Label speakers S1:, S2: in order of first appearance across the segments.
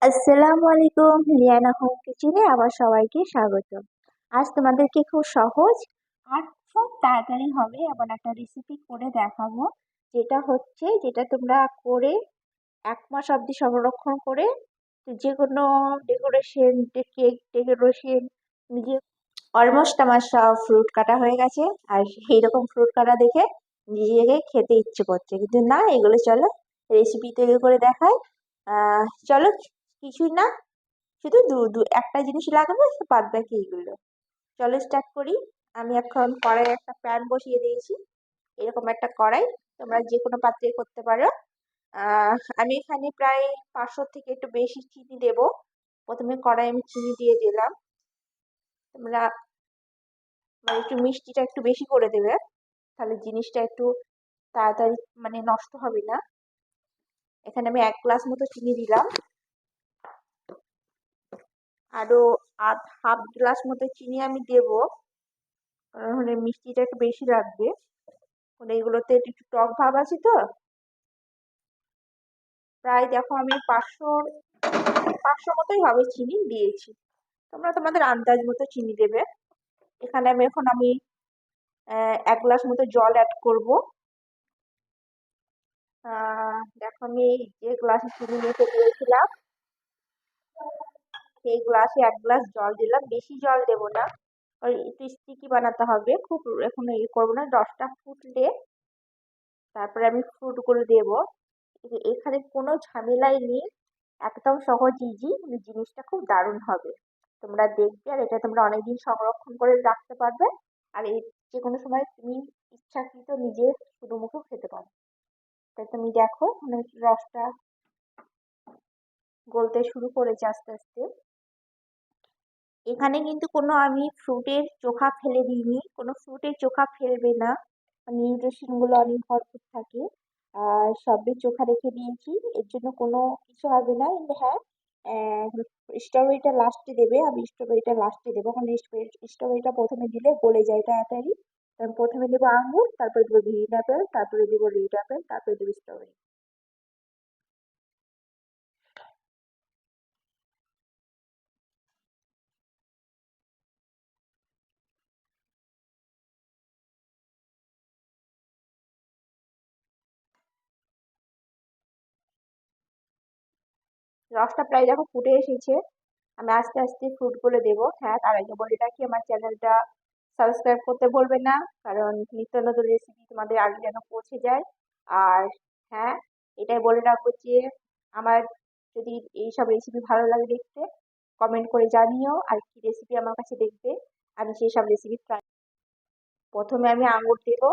S1: আসসালামু আলাইকুম, Liana home কিচেনে আবার সবাইকে স্বাগত। আজ তোমাদেরকে খুব সহজ আর খুব তাড়াতাড়ি হবে এমন একটা রেসিপি করে দেখাবো, যেটা তোমরা করে 1 মাস অবধি সংরক্ষণ করে যে কোনো ডেকোরেশন, কেক ডেকোরেশন নিজে। অলমোস্ট আমার সব ফ্রুট কাটা হয়ে গেছে, আর এইরকম ফ্রুট কাটা দেখে নিজেকে খেতে ইচ্ছে করছে, কিন্তু না, এগুলো চলো রেসিপি তৈরি করে দেখাই। চলো, কিছুই না, শুধু দু দু একটা জিনিস লাগবে, বাদ বাকি এইগুলো। চলো স্টার্ট করি। আমি এখন কড়াই একটা প্যান বসিয়ে দিয়েছি, এরকম একটা কড়াই, তোমরা যে কোনো পাত্রে করতে পারো। আমি এখানে প্রায় 500 থেকে একটু বেশি চিনি দেব। প্রথমে কড়াই আমি চিনি দিয়ে দিলাম। তোমরা মানে একটু মিষ্টিটা একটু বেশি করে দেবে, তাহলে জিনিসটা একটু তাড়াতাড়ি মানে নষ্ট হবে না। এখানে আমি 1 গ্লাস মতো চিনি দিলাম, আরো হাফ গ্লাস মতো চিনি আমি দেবো, কারণ হলে মিষ্টিটা একটু বেশি লাগবে। মানে এগুলোতে একটু টক ভাব আছে তো। প্রায় দেখো আমি 500 মতোই হবে চিনি দিয়েছি, তোমরা তোমাদের আন্দাজ মতো চিনি দেবে। এখানে আমি 1 গ্লাস মতো জল অ্যাড করব। দেখো আমি যে গ্লাসে চিনি মেপে দিয়েছিলাম সেই গ্লাসে 1 গ্লাস জল দিলাম, বেশি জল দেব না, আর একটু স্টিকি বানাতে হবে, খুব এখন ইয়ে করবো না। রসটা ফুটলে তারপরে আমি ফ্রুট গুলো দেবো। এখানে কোনো ঝামেলাই নেই, একদম সহজ ইজি, জিনিসটা খুব দারুণ হবে। তোমরা দেখবে, আর এটা তোমরা অনেকদিন সংরক্ষণ করে রাখতে পারবে। আর এই যে কোনো সময় তুমি ইচ্ছাকৃত নিজে শুধু মুখেও খেতে পারো। তাই তুমি দেখো মানে রসটা গলতে শুরু করেছে আস্তে আস্তে। এখানে কিন্তু কোনো আমি ফ্রুটের চোখা ফেলে দিইনি, কোনো ফ্রুটের চোখা ফেলবে না, নিউট্রিশন গুলো অনেক ভরপুর থাকে। আর সবই চোখা রেখে দিয়েছি, এর জন্য কোনো কিছু হবে না। কিন্তু হ্যাঁ, স্ট্রবেরিটা লাস্টে দেবে, আমি স্ট্রবেরিটা লাস্টে দেবো, কারণ স্ট্রবেরিটা প্রথমে দিলে গলে যায় তাড়াতাড়ি। তারপর প্রথমে দেবো আঙ্গুর, তারপরে দেবো গ্রিন অ্যাপেল, তারপরে দেবো রেড অ্যাপেল, তারপরে দেবো স্ট্রবেরি। রসটা প্রায় দেখো ফুটে এসেছে, আমি আস্তে আস্তে ফ্রুট গুলো দেবো। হ্যাঁ, তার আগে বলে রাখি, আমার চ্যানেলটা সাবস্ক্রাইব করতে ভুলবে না, কারণ নিত্য নতুন রেসিপি তোমাদের আগে যেন পৌঁছে যায়। আর হ্যাঁ, এটাই বলে রাখবো যে আমার যদি এইসব রেসিপি ভালো লাগে দেখতে, কমেন্ট করে জানিও আর কি রেসিপি আমার কাছে দেখতে, আমি সেই সব রেসিপি ট্রাই। প্রথমে আমি আঙুর দেবো।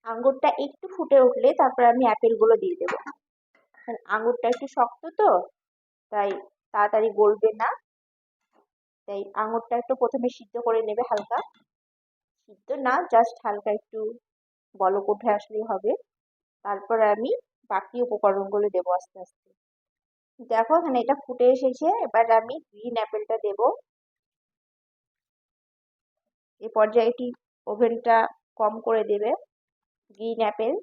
S1: আঙ্গুরটা একটু ফুটে উঠলে তারপর আমি অ্যাপেল গুলো দিয়ে দেবো। কারণ আঙ্গুরটা একটু শক্ত তো, তাই তাড়াতাড়ি গলবে না। তাই আঙুরটা একটু প্রথমে সিদ্ধ করে নেবে হালকা, সিদ্ধ না, জাস্ট হালকা একটু বলক উঠে আসলেই হবে। তারপরে আমি বাকি উপকরণগুলো দেবো আস্তে আস্তে। দেখো এখানে এটা ফুটে এসেছে, এবার আমি গ্রিন অ্যাপেলটা দেবো। এই পর্যায়ে এটি ওভেনটা কম করে দেবে। গ্রিন অ্যাপেল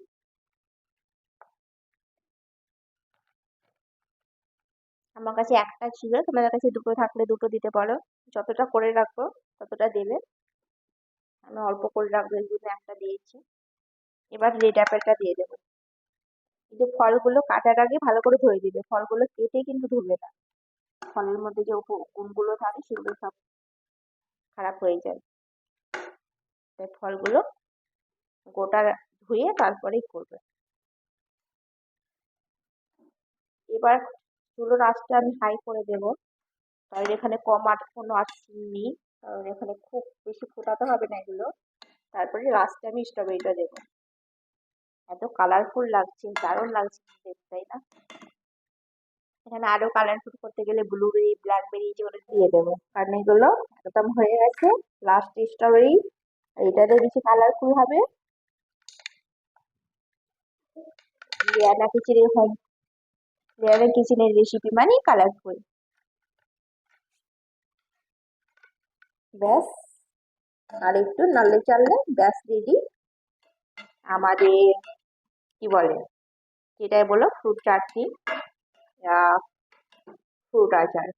S1: আমার কাছে একটা ছিল, তোমাদের কাছে দুটো থাকলে দুটো দিতে পারো, যতটা করে রাখবো ততটা দেবে। আমি অল্প করে রাখবো এই জন্য একটা দিয়েছি। এবার রেড অ্যাপেলটা দিয়ে দেবো। এই যে ফলগুলো কাটার আগে ভালো করে ধুয়ে দিবে, ফলগুলো কেটে কিন্তু ধুবে না, ফলের মধ্যে যে গুণগুলো থাকে সেগুলো সব খারাপ হয়ে যায়। তাই ফলগুলো গোটা ধুয়ে তারপরেই করবে। এবার চুলোর আঁচটা আমি হাই করে দেব, কারণ এখানে কম আঁচ কোনো আঁচ নেই, কারণ এখানে খুব বেশি ফোটাতে হবে না এগুলো। তারপরে লাস্টে আমি স্ট্রবেরিটা দেবো। এত কালারফুল লাগছে, দারুণ লাগছে দেখতে, তাই না? এখানে আরো কালারফুল করতে গেলে ব্লুবেরি, ব্ল্যাকবেরি যেগুলো দিয়ে দেবো, কারণ এগুলো একদম হয়ে গেছে। লাস্ট স্ট্রবেরি, এটাতে বেশি কালারফুল হবে। লিয়ানা কিচেনের হোম, লিয়ানা কিচেনের রেসিপি মানে কালারফুল। ব্যাস, আর একটু নাড়লে চাললে ব্যাস রেডি। আমাদের কি বলে, যেটাই বলো, ফ্রুট চাটনি, ফ্রুট আচার।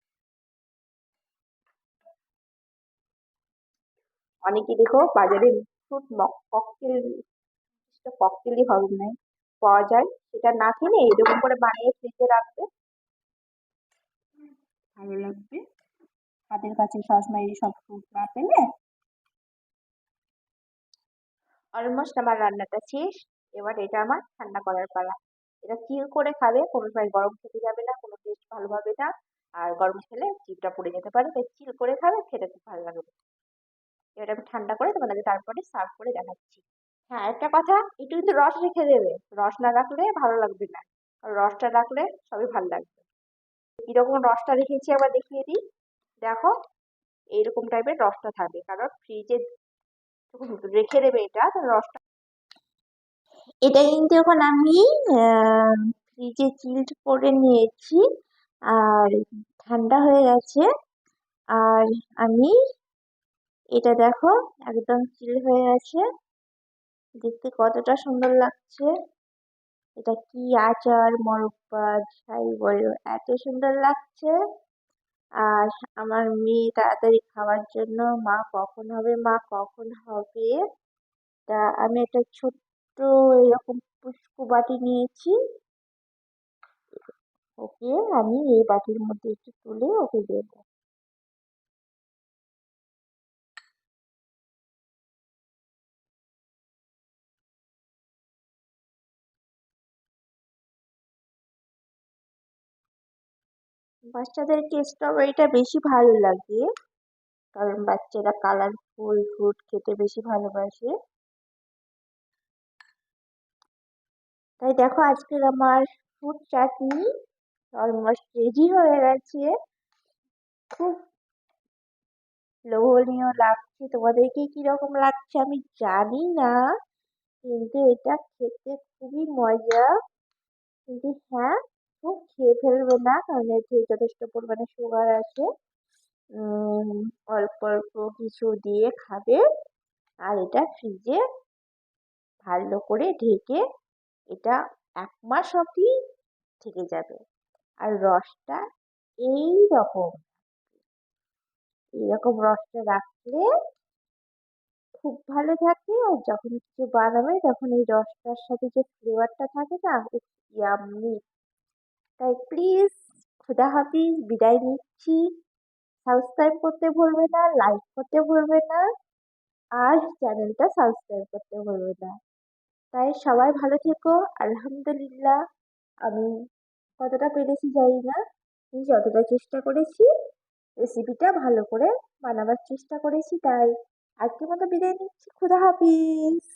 S1: অনেকে দেখো বাজারে ফ্রুট ককটেল, ককটেলই হবে না, পাওয়া যায়, সেটা না কিনে এরকম করে বানিয়ে ফ্রিজে রাখবে, ভালো লাগবে। হাতের কাছে সবসময় এই সব ফ্রুট না পেলে। অলমোস্ট আমার রান্নাটা শেষ। এবার এটা আমার ঠান্ডা করার পালা। এটা চিল করে খাবে, কোনো সময় গরম খেতে যাবে না, কোনো টেস্ট ভালো হবে না। আর গরম খেলে জিভটা পুড়ে যেতে পারে, তাই চিল করে খাবে, খেতে খুব ভালো লাগবে। এবার আমি ঠান্ডা করে তোমাদেরকে তারপরে সার্ভ করে দেখাচ্ছি। হ্যাঁ, একটা কথা, একটু কিন্তু রস রেখে দেবে, রস না রাখলে ভালো লাগবে না, আর রসটা রাখলে সবই ভালো লাগবে। কিরকম রসটা রেখেছি আবার দেখিয়ে দিই। দেখো, এইরকম টাইপের রসটা থাকবে, কারণ ফ্রিজে যখন রেখে দেবে এটা, তাহলে রসটা, এটা কিন্তু এখন আমি ফ্রিজে চিল্ড করে নিয়েছি, আর ঠান্ডা হয়ে গেছে। আর আমি, এটা দেখো, একদম চিল হয়ে গেছে, দেখতে কতটা সুন্দর লাগছে। এটা কি আচার মোরব্বা যাই বলো, এত সুন্দর লাগছে। আর আমার মেয়ে তাড়াতাড়ি খাওয়ার জন্য, মা কখন হবে, মা কখন হবে। তা আমি একটা ছোট্ট এরকম পুষ্কু বাটি নিয়েছি, ওকে আমি এই বাটির মধ্যে একটু তুলে ওকে দেবো। বাচ্চাদেরকে স্ট্রবেরিটা বেশি ভালো লাগে, কারণ বাচ্চারা কালারফুল ফ্রুট খেতে বেশি ভালোবাসে। তাই দেখো, আজকের আমার ফ্রুট চাটনি অলমোস্ট রেডি হয়ে গেছে। খুব লোভনীয় লাগছে, তোমাদেরকে কিরকম লাগছে আমি জানি না, কিন্তু এটা খেতে খুবই মজা। কিন্তু হ্যাঁ, খুব খেয়ে ফেলবে না, কারণ এতে যথেষ্ট পরিমাণে সুগার আছে। উম অল্প অল্প কিছু দিয়ে খাবে, আর এটা ফ্রিজে ভালো করে ঢেকে, এটা 1 মাস অবধি থেকে যাবে। আর রসটা এই রকম, এইরকম রসটা রাখলে খুব ভালো থাকে। আর যখন কিছু বানাবে তখন এই রসটার সাথে যে ফ্লেভারটা থাকে না, ইয়াম্মি। তাই প্লিজ, খুদা হাফিজ, বিদায় নিচ্ছি। সাবস্ক্রাইব করতে ভুলবে না, লাইক করতে ভুলবে না, আর চ্যানেলটা সাবস্ক্রাইব করতে ভুলবে না। তাই সবাই ভালো থেকো। আলহামদুলিল্লাহ, আমি কতটা পেরেছি জানি না, কিন্তু যতটা চেষ্টা করেছি, রেসিপিটা ভালো করে বানাবার চেষ্টা করেছি। তাই আজকের মতো বিদায় নিচ্ছি। খুদা হাফিজ।